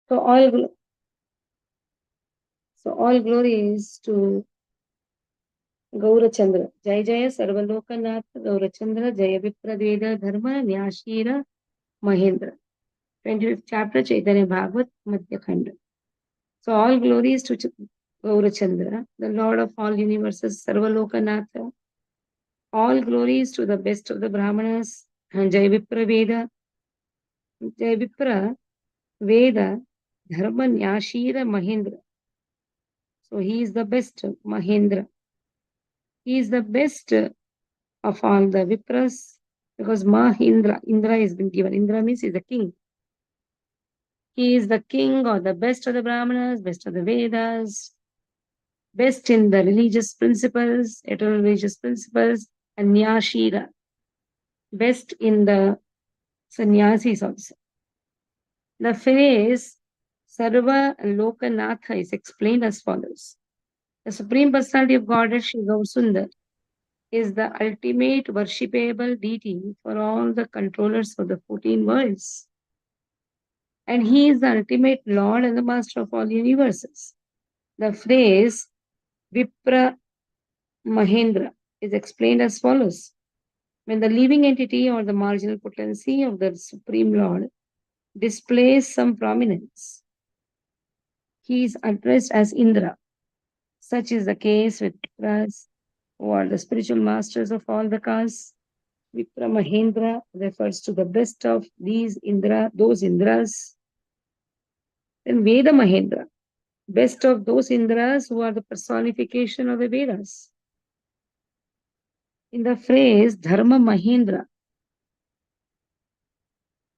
So all glory is to Gaurachandra. Jai Jaya Sarvalokanath Gaurachandra Jaya Vipradveda Dharma Nyashira Mahendra. 25th chapter Chaitanya Bhagavat Madhya Khand. So all glories to Gaurachandra, the Lord of all universes, Sarvalokanatha. All glories to the best of the Brahmanas, Jai Vipra Veda, Jai Vipra Veda, Dharma Nyashira Mahendra. So he is the best, Mahendra. He is the best of all the Vipras because Mahindra, Indra has been given. Indra means he is the king. He is the king or the best of the Brahmanas, best of the Vedas, best in the religious principles, eternal religious principles, and Nyashira, best in the sannyasis also. The phrase Sarva Lokanatha is explained as follows. The Supreme Personality of Godhead, Shri Gaur is the ultimate worshipable deity for all the controllers of the 14 worlds. And he is the ultimate Lord and the Master of all universes. The phrase Vipra Mahendra is explained as follows. When the living entity or the marginal potency of the Supreme Lord displays some prominence, he is addressed as Indra. Such is the case with Vipras, who are the spiritual masters of all the castes. Vipra Mahendra refers to the best of those Indras. Then Veda Mahendra, best of those Indras who are the personification of the Vedas. In the phrase Dharma Mahendra,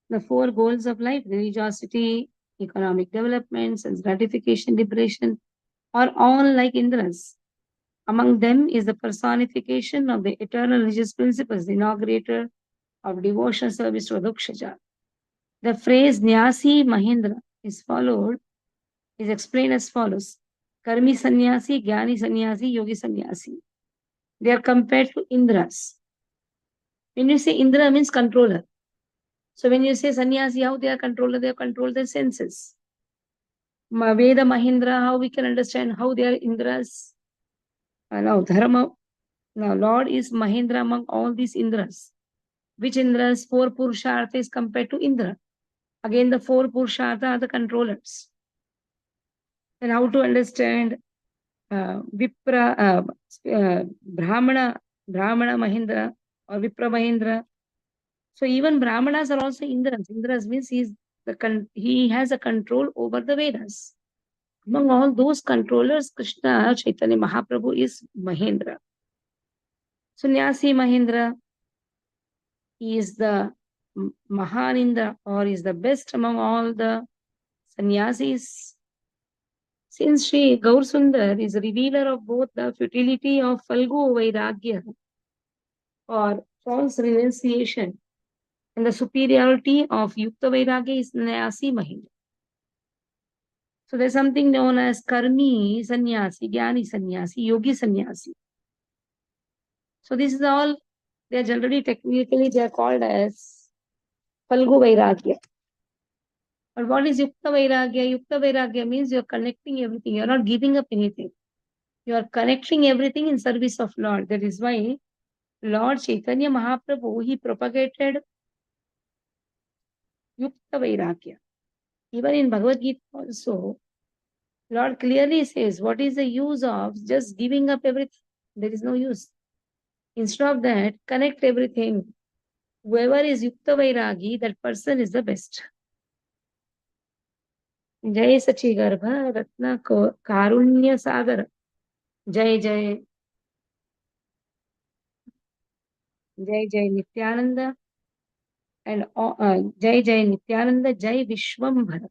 the four goals of life, religiosity, economic development, sense gratification, liberation, are all like Indras. Among them is the personification of the eternal religious principles, the inaugurator of devotional service to Adukshaja. The phrase Nyasi Mahendra is explained as follows. Karmi sannyasi, Jnani sannyasi, Yogi sannyasi. They are compared to Indras. When you say Indra means controller. So when you say sannyasi, how they are controller? They control their senses. Veda Mahindra, how we can understand how they are Indras? Now Dharma, now Lord is Mahindra among all these Indras. Which Indras? Four Purushartha is compared to Indra. Again, the four Purushartha are the controllers. And how to understand Brahmana Mahindra or Vipra Mahindra. So even Brahmanas are also Indras. Indras means he has a control over the Vedas. Among all those controllers, Krishna Chaitanya Mahaprabhu is Mahendra. Sannyasi Mahendra, he is the Mahanindra or is the best among all the sannyasis. Since Sri Gaur Sundar is a revealer of both the futility of Falgu Vairagya or false renunciation and the superiority of Yukta Vairagya is Nyasi Mahendra. So there's something known as Karmi Sannyasi, Jnani Sannyasi, Yogi Sannyasi. So this is all, they are generally technically they are called as Falgu Vairagya. But what is Yukta Vairagya? Yukta Vairagya means you're connecting everything. You're not giving up anything. You are connecting everything in service of Lord. That is why Lord Chaitanya Mahaprabhu, he propagated Yukta Vairagya. Even in Bhagavad Gita also, Lord clearly says, what is the use of just giving up everything? There is no use. Instead of that, connect everything. Whoever is Yukta Vairagi, that person is the best. Jai Sachi Garbha Ratna Karunya Sagar. Jai Jai. Jai Jai Nityananda. And Jai Jai Nityananda. Jai Vishwambhara.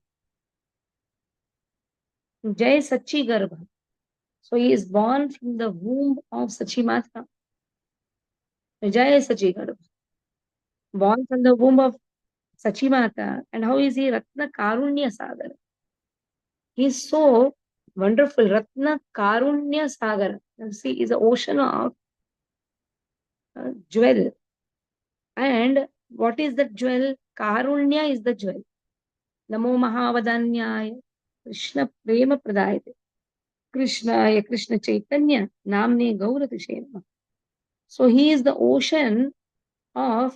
Jai Sachi Garbha. So he is born from the womb of Sachi Mata. Jai Sachi Garbha. Born from the womb of Sachi Mata. And how is he? Ratna Karunya Sagar. He is so wonderful. Ratna Karunya Sagar. You see, is an ocean of jewel. And what is the jewel? Karunya is the jewel. Namo Mahavadanyaya Krishna Prema Pradayate Krishnaya Krishna Chaitanya Namne Gauratishe Namaha. So he is the ocean of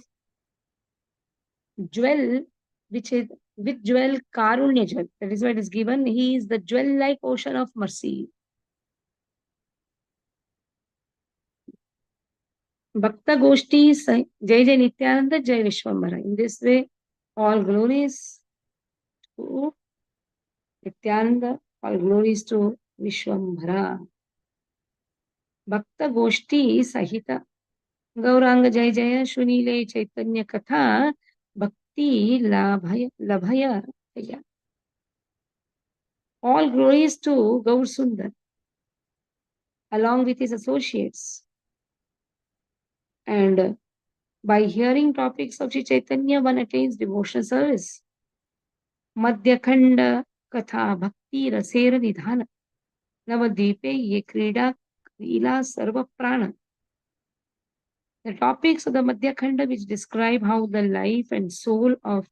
jewel, which is with jewel Karunya jewel. That is why it is given. He is the jewel-like ocean of mercy. Bhakta Goshti Jai Jai Nityananda Jai Vishwambara. In this way, all glories to Nityananda, all glories to Vishwambara. Bhakta Goshti Sahita Gauranga Jai Jaya Shunile Chaitanya Katha Bhakti Labhaya. All glories to Gaur Sundar along with his associates. And by hearing topics of Shri Chaitanya, one attains devotional service. Madhya Khand Katha Bhakti Rasera Nidhana Navadvipe Ye Krida Ila Sarva Prana. The topics of the Madhya Khanda, which describe how the life and soul of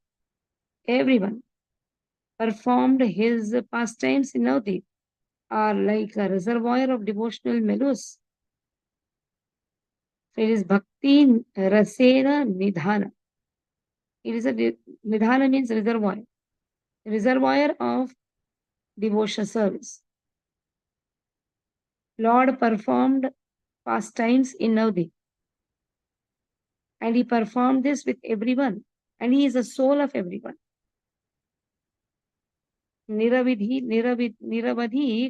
everyone performed his pastimes in Navadvip, are like a reservoir of devotional mellows. So it is Bhakti Rasena Nidhana. It is a Nidhana means reservoir of devotional service. Lord performed pastimes in Navadvip, and he performed this with everyone, and he is the soul of everyone. निरवधि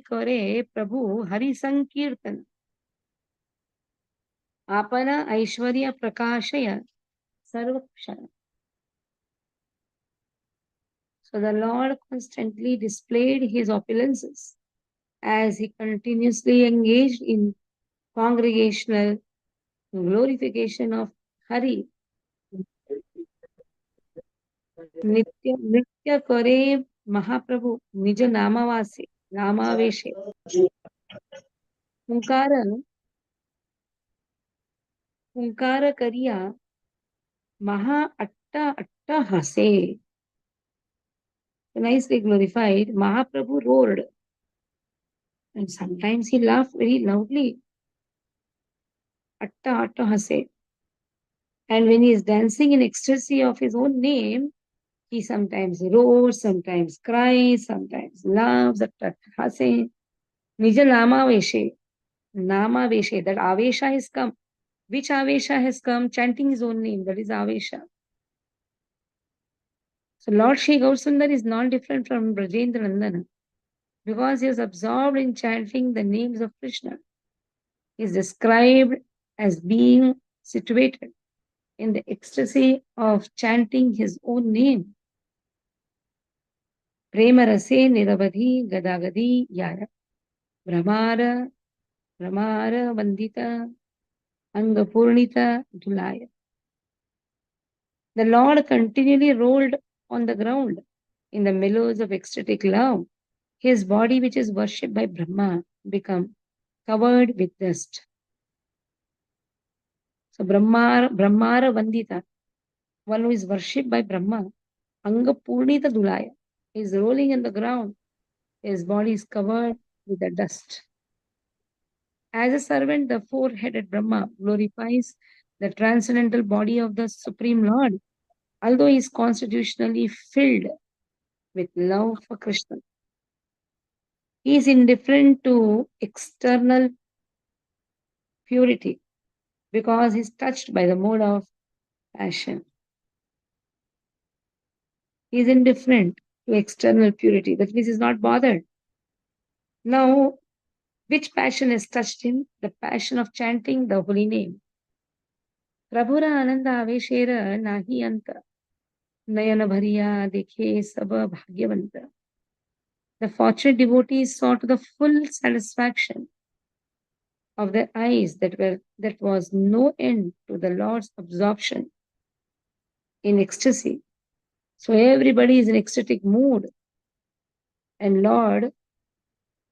करे प्रभु हरि संकीर्तन आपन ऐश्वर्य प्रकाशय सर्वक्षण. So the Lord constantly displayed his opulences as he continuously engaged in congregational glorification of Hari. नित्य करे महाप्रभु निज नामावासे नामावेशे हुंकार करिया महा अट्टा अट्टा हसे. Nicely glorified, Mahaprabhu roared, and sometimes he laughed very loudly. Atta atta hase. And when he is dancing in ecstasy of his own name, he sometimes roars, sometimes cries, sometimes laughs. Atta atta hase. Nija nama veshe, that avesha has come. Which avesha has come? Chanting his own name, that is avesha. So Lord Shri Gaurasundar is not different from Brajendra Nandana, because he is absorbed in chanting the names of Krishna. He is described as being situated in the ecstasy of chanting his own name. Prema rase niravadhi gadagadi yara brahmara vandita angapurnita dhulaya. The Lord continually rolled on the ground in the mellows of ecstatic love. His body, which is worshipped by Brahma, become covered with dust. So Brahmara Vandita, one who is worshipped by Brahma, Anga Purnita Dulaya, is rolling in the ground. His body is covered with the dust. As a servant, the four-headed Brahma glorifies the transcendental body of the Supreme Lord, although he is constitutionally filled with love for Krishna. He is indifferent to external purity because he is touched by the mode of passion. He is indifferent to external purity. That means he is not bothered. Now, which passion has touched him? The passion of chanting the holy name. Prabhura Ananda Aveshera Nahi Anta Nayana Bhariya Dekhe Saba Bhagyavanta. The fortunate devotees saw to the full satisfaction of their eyes that was no end to the Lord's absorption in ecstasy. So everybody is in ecstatic mood, and Lord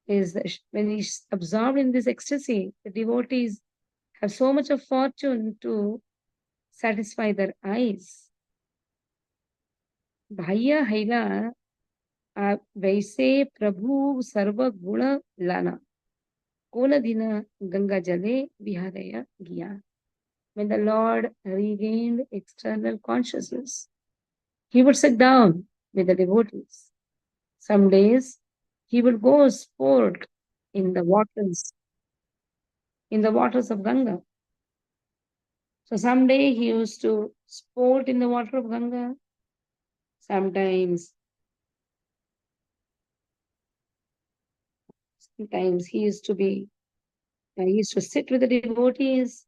is, when he's absorbed in this ecstasy, the devotees have so much of fortune to satisfy their eyes. Bhaya Haila वैसे प्रभु सर्व गुण लाना कोन दिन गंगा जले विहारया गिया. When the Lord regained external consciousness, he would sit down with the devotees. Some days he would go sport in the waters of Ganga. So someday he used to sport in the water of Ganga. Sometimes he used to sit with the devotees.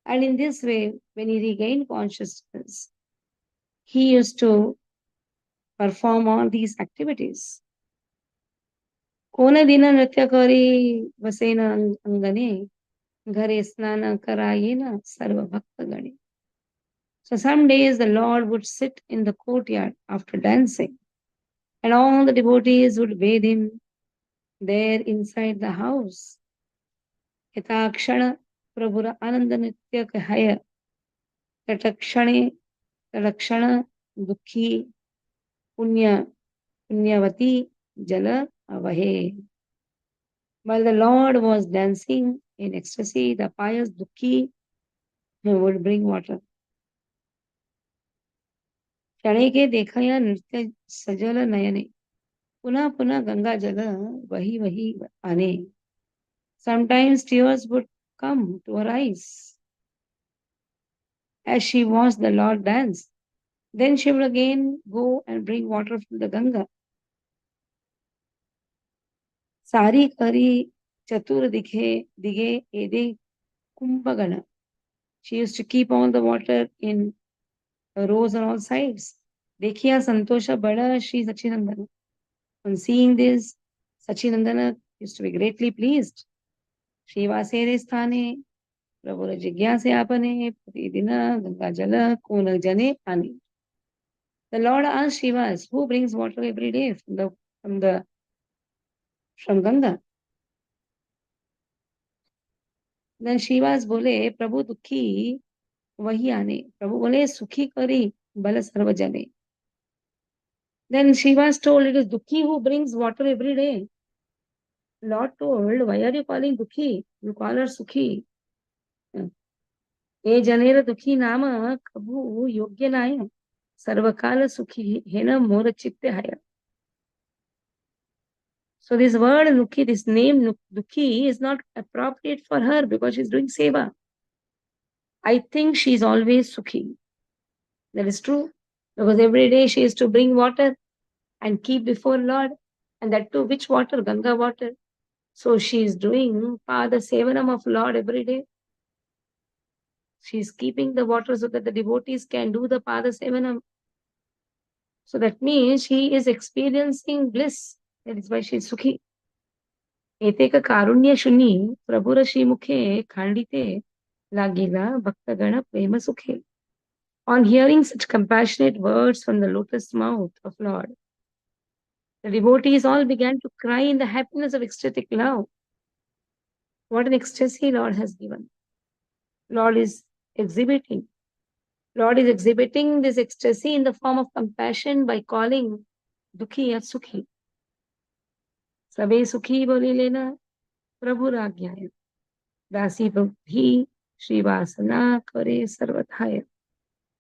And in this way, when he regained consciousness, he used to perform all these activities. कोन दिन नृत्य करी वसेन अंगने घरे स्नान करायेन सर्व भक्त गणे. So some days the Lord would sit in the courtyard after dancing, and all the devotees would bathe him there inside the house. यथाक्षण प्रभुर आनंद नृत्य कहय तटक्षणे तलक्षण दुखी पुण्यवती जल avahe. While the Lord was dancing in ecstasy, the pious Dukhi would bring water. क्षणे के देखया नृत्य सजल नयने पुनः पुनः गंगा जल वही वही आने. Sometimes tears would come to her eyes as she watched the Lord dance. Then she would again go and bring water from the Ganga. सारी करी चतुर दिगे एदे कुंभगण. She used to keep all the water in rows on all sides. देखिया संतोषा बड़ा Shri Sachinandana. On seeing this, Sachinandana used to be greatly pleased. श्रीवासेरे स्थाने प्रभुर जिज्ञासे आपने प्रतिदिन गंगा जल कोन जने आने. The Lord asked Shivas, who brings water every day from Ganga? Then Shivas बोले प्रभु दुखी वही आने. प्रभु बोले सुखी करी बल सर्व जने. Then Shivas told, it is Dukhi who brings water every day. Lord told, why are you calling Dukhi? You call her Sukhi. ए जनेर दुखी नाम कभू योग्य नाय सर्वकाल सुखी है न मोर चित्ते हाय. So this word Dukhi, this name Dukhi is not appropriate for her because she's doing seva. I think she's always Sukhi. That is true. Because every day she is to bring water and keep before Lord. And that too, which water? Ganga water. So she is doing Pada Sevanam of Lord every day. She is keeping the water so that the devotees can do the Pada Sevanam. So that means she is experiencing bliss. That is why she is Sukhi. एतेक कारुण्य शुनि प्रभुर श्रीमुखे खांडिते लागेला भक्तगण प्रेम सुखे. On hearing such compassionate words from the lotus mouth of Lord, the devotees all began to cry in the happiness of ecstatic love. What an ecstasy Lord has given. Lord is exhibiting this ecstasy in the form of compassion by calling Dukhi as Sukhi. Sabe Sukhi boli lena Prabhu Ragyaya. Dasi Bhakti Shrivasana Kare Sarvathaya.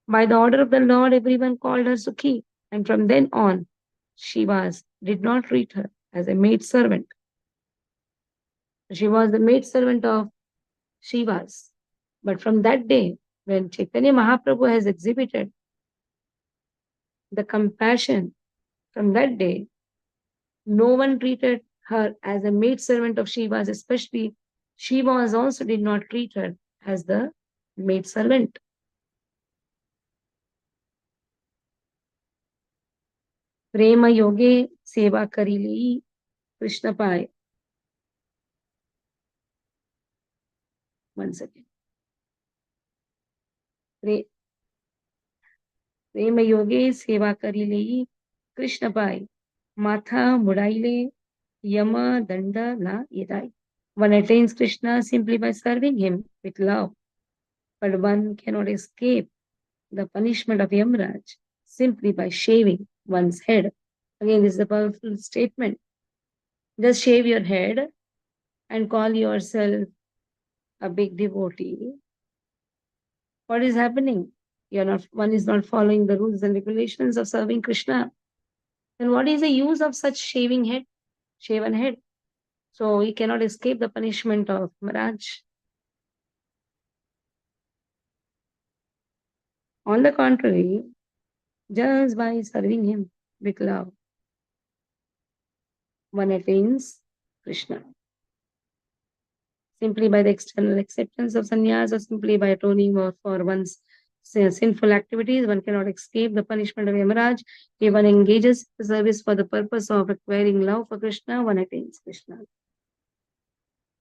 By the order of the Lord, everyone called her Sukhi, and from then on, Shivas did not treat her as a maid servant. She was the maid servant of Shivas. But from that day, when Chaitanya Mahaprabhu has exhibited the compassion, from that day, no one treated her as a maid servant of Shivas, especially Shivas also did not treat her as the maid servant. प्रेम योगे सेवा करी ली कृष्ण पाए. Once again. प्रेम योगे सेवा करी ली कृष्ण पाए. माथा मुड़ाइले यम दंड ना येदाई. One attains Krishna simply by serving him with love, but one cannot escape the punishment of Yamraj simply by shaving one's head. Again, this is a powerful statement. Just shave your head and call yourself a big devotee. What is happening? One is not following the rules and regulations of serving Krishna. Then what is the use of such shaven head? So he cannot escape the punishment of Maharaj. On the contrary, just by serving him with love, one attains Krishna. Simply by the external acceptance of sannyas or simply by atoning for one's sinful activities, one cannot escape the punishment of Yamaraj. If one engages the service for the purpose of acquiring love for Krishna, one attains Krishna.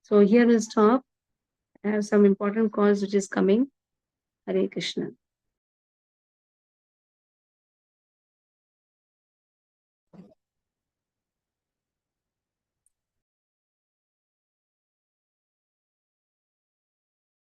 So here we'll stop. I have some important calls which is coming. Hare Krishna.